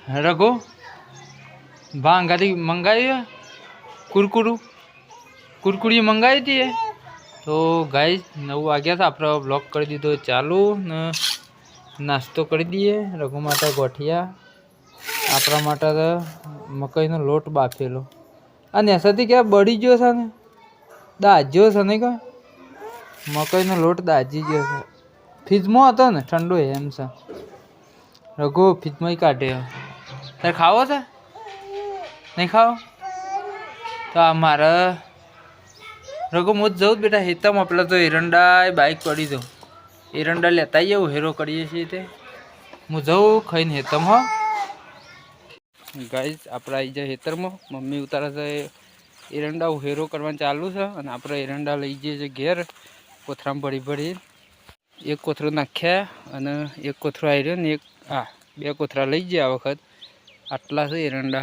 रघु भांगाती मंगाई है कुरकुरी मंगाई थी। तो गाइस 9 वाग्या था अपना ब्लॉग कर दीधो चालू ने नास्तो कर दिए। रघु माता गोठिया अपना माता तो मकई नो लोट बाफेलो अने ऐसाथी क्या बड़ी जो है ने दाज्यो है नहीं का मकई नो लोट दाजी गयो है। फ्रीजमो हतो ने ठंडो है एम से रघु फ्रीजमां ही काढे। तारे खावो छे नहीं खाओ तो मारा रघु मुझ जाऊँ बेटा हेतम अपना तो एरंडा बाइक पड़ी दो एरंडा लेता ही हेरो करिए छे मु जाऊँ खाई हेतम हो। गाइस अपना आई जाए हेतर में मम्मी उतारा से एरंडा हेरो करवा चालू है और आप एरंडा लई जाए घेर कोथरा में भरी भरी एक कोथरो नाख्या और एक कोथरो आई रहा एक आ बे कोथरा लई जाए आ वखत आटला से एरंडा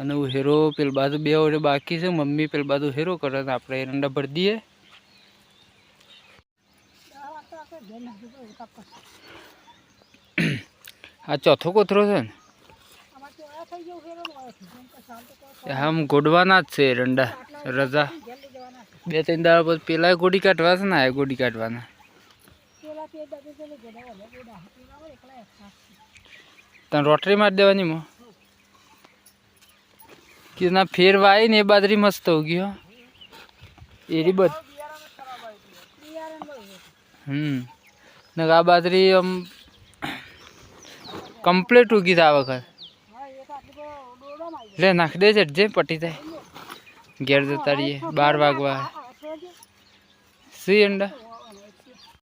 અને હેરો પેલ બાજુ બે ઓરે બાકી છે મમ્મી પેલ બાજુ હેરો કરે ને આપણે એરંડા ભરી દઈએ। આ ચોથો કોથરો છે ને આમ ગોડવાના જ છે એરંડા રજા 2-3 દાડા પછી પેલા ગોડી કાઢવા છે ને આ ગોડી કાઢવાના તને રોટરી મારી દેવાની મો कि ना फेर वाई ने बाजरी मस्त होगी हो एरी बद ना बाजरी हम कंप्लीट होगी था वक्त ले नाख दे जे पटी थाय घेर जता रहीए 12 वागवा सी अंडा